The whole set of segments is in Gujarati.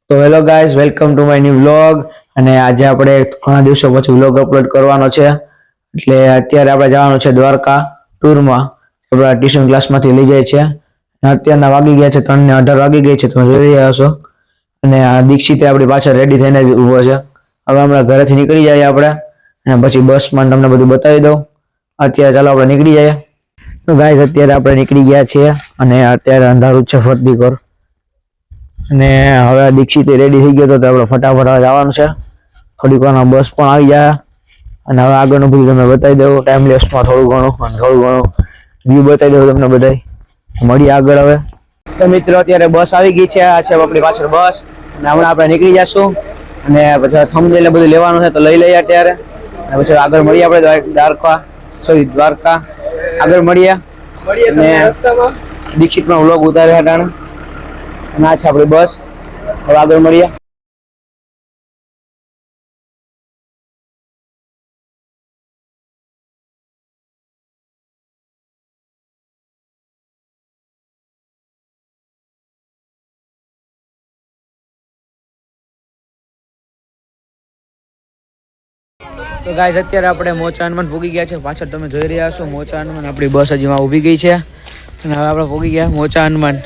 તો hello guys, welcome to my new vlog. અને આજે આપણે ઘણા દિવસો પછી વ્લોગ અપલોડ કરવાનો છે. એટલે અત્યારે આપણે જવાનું છે દ્વારકા ટૂરમાં. આપણા ટ્યુશન ક્લાસમાંથી લઈ જાય છે. અત્યારના વાગી ગયા છે 3:18 વાગી ગઈ છે, તમે જોઈ રહ્યા હશો. અને આ દીક્ષિત આપણી પાછળ રેડી થઈને જ ઊભો છે. હવે હમણાં ઘરેથી નીકળી જઈએ આપણે, અને પછી બસમાં તમને બધું બતાવી દઉં. અત્યારે ચાલો આપણે નીકળી જઈએ. તો ગાઈઝ, અત્યારે આપણે નીકળી ગયા છીએ અને અત્યારે અંધારું છે ફરતી. અને હવે દીક્ષિત રેડી થઈ ગયો તો આપણે ફટાફટ જવાનું છે. થોડીક વારમાં બસ પણ આવી જાય. અને હવે આગળનું બધું તમને બતાવી દઉં ટાઈમ લેસમાં, થોડું ઘણું વ્યૂ બતાવી દઉં તમને બધાય. મળીએ આગળ હવે. તો મિત્રો, અત્યારે બસ આવી ગઈ છે. આ છે આપણી પાછળ બસ. અને હમણાં આપણે નીકળી જઈશું. અને પછી થંબનેલ બધું લેવાનું છે તો લઈ લઈએ અત્યારે. અને પછી આગળ મળીએ આપણે દ્વારકા આગળ મળીએ. અને દીક્ષિતમાં વ્લોગ ઉતાર્યા હતા. અને આ છે આપણી બસ. હવે આગળ મળીએ. તો ગાઈઝ, અત્યારે આપણે મોચા હનુમાન ભોગી ગયા છે. પાછળ તમે જોઈ રહ્યા છો મોચા હનુમાન. આપણી બસ હજી માં ઊભી ગઈ છે. અને હવે આપણે ભોગી ગયા મોચા હનુમાન.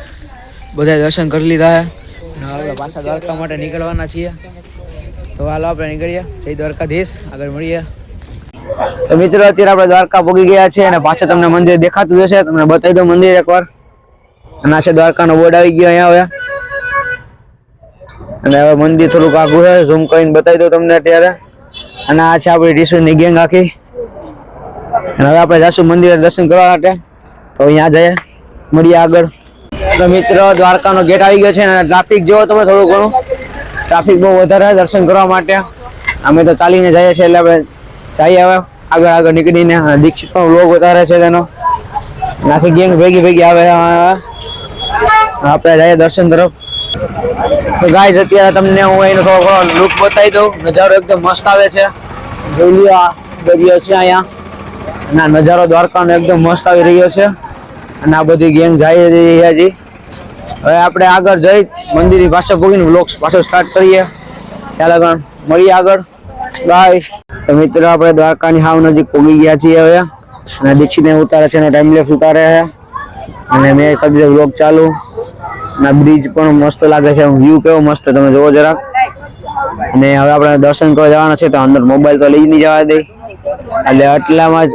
બધા દર્શન કરી લીધા છે. અને હવે આપણે પાછા દ્વારકા માટે નીકળવાના છીએ. તો હાલો આપણે નીકળીએ. જય દ્વારકાધીશ. આગળ મળીએ. તો મિત્રો, અત્યારે આપણે દ્વારકા ભોગી ગયા છે. અને પાછળ તમને મંદિર દેખાતું જશે. તમને બતાવી દઉં મંદિર એકવાર. અને આ છે દ્વારકાનો બોર્ડ આવી ગયો અહીંયા હવે. અને હવે મંદિર થોડુંક આઘું છે, ઝૂમ કરીને બતાવી દઉં તમને અત્યારે. અને આ છે આપણી ટીશુની ગેંગ આખી. અને હવે આપણે જઈશું મંદિરે દર્શન કરવા માટે. તો અહીંયા જઈએ, મળીએ આગળ. તો મિત્રો, દ્વારકાનો ગેટ આવી ગયો છે. અને ટ્રાફિક જોવો તમે, થોડું ઘણું ટ્રાફિક બહુ વધારે દર્શન કરવા માટે. અમે તો ચાલીને જઈએ છીએ, એટલે આપણે જઈએ હવે આગળ નીકળીને. દીક્ષિત પણ વ્લોગ વધારે છે તેનો. આખી ગેંગ ભેગી આવે. આપણે જઈએ દર્શન તરફ. તો ગાઈઝ, અત્યારે તમને હું એનો થોડો લુક બતાવી દઉં. નજારો એકદમ મસ્ત આવે છે. જોઈ લો, આ દરિયો છે અહીંયા. ના, નજારો દ્વારકાનો એકદમ મસ્ત આવી રહ્યો છે. અને આ બધી ગેંગ જઈ રહી છે હજી. હવે આપણે આગળ જઈ મંદિરની પાસે પહોંચીને વ્લોગ્સ પાછો સ્ટાર્ટ કરીએ. ચાલો આગળ મળીએ આગળ. બાય. તો મિત્રો, આપણે દ્વારકાની હાવ નજીક પહોંચી ગયા છીએ હવે. અને દીક્ષિતને ઉતારે છે અને ટાઈમ લેપ્સ ઉતારે છે. અને મેં કરી દીધો વ્લોગ ચાલુ. અને બ્રિજ પણ મસ્ત લાગે છે. વ્યૂ કેવો મસ્ત, તમે જોવો જરાક. અને હવે આપણે દર્શન કરવા જવાના છે. તો અંદર મોબાઈલ તો લઈ નહીં જવા દે, એટલે આટલામાં જ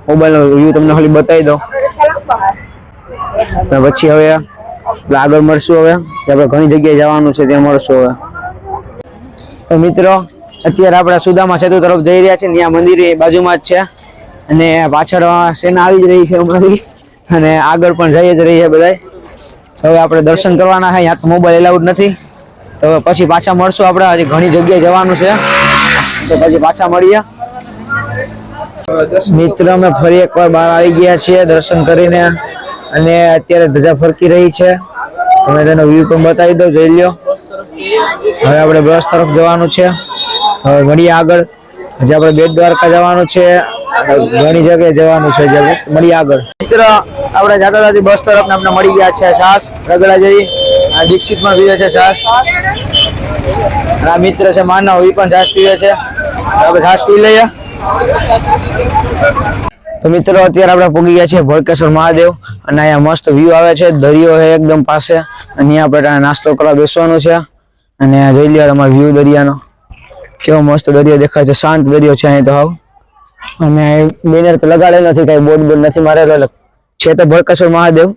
મોબાઈલનો વ્યૂ તમને ખાલી બતાવી દો. પછી હવે આગળ મળશું. હવે આપણે ઘણી જગ્યાએ જવાનું છે, ત્યાં મળશું હવે. તો મિત્રો, અત્યારે આપણે સુદામા સેતુ તરફ જઈ રહ્યા છીએ. ત્યાં મંદિર બાજુમાં જ છે. અને પાછળ સેના આવી જ રહી છે અમારી. અને આગળ પણ જઈ જ રહી છે બધા. હવે આપણે દર્શન કરવાના છે. ત્યાં તો મોબાઈલ એલાઉડ નથી. તો પછી પાછા મળશું. આપણે હજી ઘણી જગ્યાએ જવાનું છે, તો પછી પાછા મળીએ. મિત્ર, અમે ફરી એકવાર બહાર આવી ગયા છીએ દર્શન કરીને. અને અત્યારે ધજા ફરકી રહી છે. તમે તેનો વ્યૂ પણ બતાવી દો, જોઈ લ્યો. હવે આપણે બસ તરફ જવાનું છે. હવે મળીએ આગળ. હજી આપણે બેટ દ્વારકા જવાનું છે. ઘણી જગ્યાએ જવાનું છે. મળીએ આગળ. મિત્ર, આપણે જાતા બસ તરફ આપણે મળી ગયા છે છાસ રગડા જેવી. આ દીક્ષિત પણ પીવે છે છાસ. આ મિત્ર છે માનવ, એ પણ છાસ પીવે છે. આપણે છાસ પી લઈએ. તો મિત્રો, અત્યારે આપણે પહોંચી ગયા છીએ ભડકેશ્વર મહાદેવ. અને અહીંયા મસ્ત વ્યૂ આવે છે. દરિયો છે એકદમ પાસે. અને આપણે નાસ્તો કરવા બેસવાનું છે. અને જોઈ લ્યો તમારો વ્યૂ દરિયાનો, કેવો મસ્ત દરિયો દેખાય છે. શાંત દરિયો છે અહીં તો હાવ. અને બેનર તો લગાડેલો નથી, કઈ બોર્ડ નથી મારેલો છે. તો ભડકેશ્વર મહાદેવ.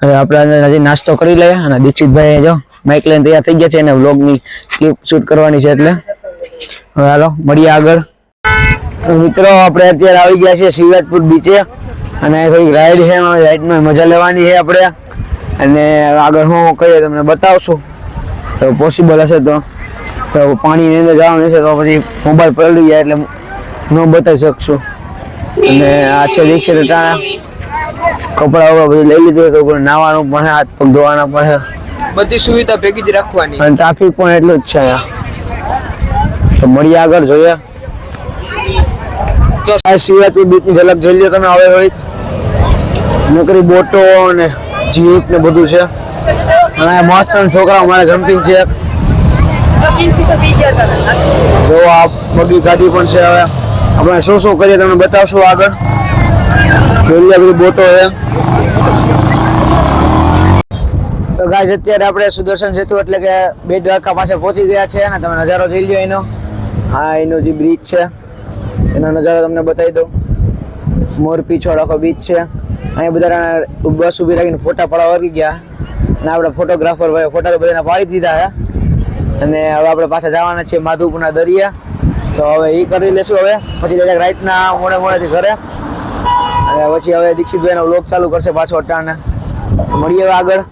હવે આપણે હજી નાસ્તો કરી લઈએ. અને દીક્ષિતભાઈ જો માઇક લઈને તૈયાર થઈ ગયા છે. એને વ્લોગની ક્લિપ શૂટ કરવાની છે, એટલે હવે હાલો મળીએ આગળ. મિત્રો, આપણે અત્યારે આવી ગયા છીએ શિવરાજપુર બીચે. અને થોડીક રાઈડ છે, રાઈડમાં મજા લેવાની છે આપણે. અને આગળ હું કહીએ તમને બતાવશું. તો પોસિબલ હશે તો પાણીની અંદર જવાનું હશે તો પછી મોબાઈલ પલળી જાય એટલે ન બતાવી શકશું. અને આ છે દીક્ષિત કપડા બધું લઈ લીધું. તો નાવાનું પણ હાથ પગ ધોવાના પણ બધી સુવિધા ભેગી જ રાખવાની. અને ટ્રાફિક પણ એટલું જ છે અહીંયા. તો મળીએ આગળ, જોઈએ. તો શિવરાજપુર બીચની ઝલક જોઈ લો તમે. હવે થોડીક નકરી બોટો અને જીપ ને બધું છે. અને મસ્ત છોકરા અમારે જમ્પિંગ છે. જો આ બગી ગાડી પણ છે. હવે આપણે શું શું કરીએ તમને બતાવશું આગળ. જોઈ બધી બોટો છે. તો ગાઈસ અત્યારે આપણે સુદર્શન સેતુ એટલે કે બેટ દ્વારકા પાસે પહોંચી ગયા છે અને તમે નજારો જોઈ લો એનો. હા, એનો જે બ્રિજ છે એનો નજારો તમને બતાવી દઉં. મોર પીછોડ આખો બીચ છે. અહીંયા બધા બસ ઊભી રાખીને ફોટા પાડવા વર્ગી ગયા અને આપણે ફોટોગ્રાફર ભાઈ ફોટા તો બધાને પાડી દીધા છે. અને હવે આપણે પાછા જવાના છીએ માધુપુરના દરિયા. તો હવે એ કરી લેશું. હવે પછી ડાયરેક્ટ રાતના મોડેથી ઘરે અને પછી હવે દીક્ષિતભાઈનો વ્લોગ ચાલુ કરશે પાછો અટાણે. મળીએ હવે આગળ.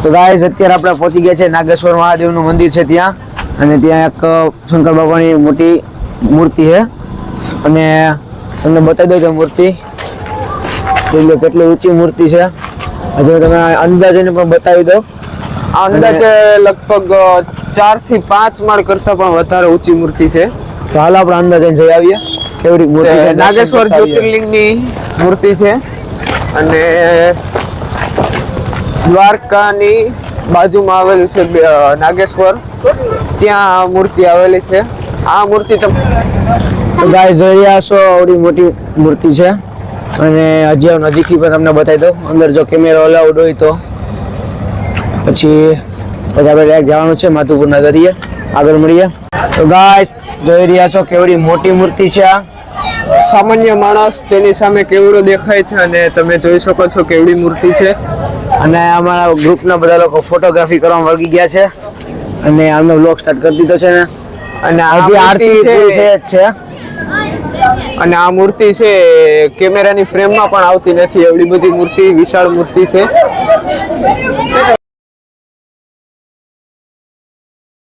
તો ગાઈસ અત્યારે આપણે પહોંચી ગયા છે નાગેશ્વર મહાદેવનું મંદિર છે ત્યાં. અને ત્યાં એક શંકર બાબાની મોટી મૂર્તિ છે અને તમને બતાવી દઉં છે મૂર્તિ. જોઈ લો કેટલી ઊંચી મૂર્તિ છે. હજુ તમે અંદાજને પણ બતાવી દઉં. અંદાજે લગભગ 4 થી 5 માળ કરતા પણ વધારે ઊંચી મૂર્તિ છે. તો હાલ આપણે અંદાજે જોઈ આવીએ કેવડી મૂર્તિ છે. નાગેશ્વર જ્યોતિર્લિંગની મૂર્તિ છે અને દ્વારકાની બાજુમાં આવેલું છે નાગેશ્વર, ત્યાં મૂર્તિ આવેલી છે. આ મૂર્તિ તમે ગાઈસ જોઈ રહ્યા છો આવડી મોટી મૂર્તિ છે અને હજી નજીકથી પણ તમને બતાવી દઉં. અંદર જો કેમેરો અલાઉડ હોય તો પછી આપણે ડાયરેક્ટ જવાનું છે માધુપુરના દરિયે. આગળ મળીએ. તો ગાઈસ જોઈ રહ્યા છો કેવડી મોટી મૂર્તિ છે આ. સામાન્ય માણસ તેની સામે કેવડો દેખાય છે અને તમે જોઈ શકો છો કેવડી મૂર્તિ છે. અને અમારા ગ્રુપના બધા લોકો ફોટોગ્રાફી કરવામાં વળગી ગયા છે અને આમનો વ્લોગ સ્ટાર્ટ કરી દીધો છે ને. અને હજી આરતી પૂરી થઈ જ છે. અને આ મૂર્તિ છે કેમેરાની ફ્રેમમાં પણ આવતી નથી, એવડી બધી મૂર્તિ વિશાળ મૂર્તિ છે.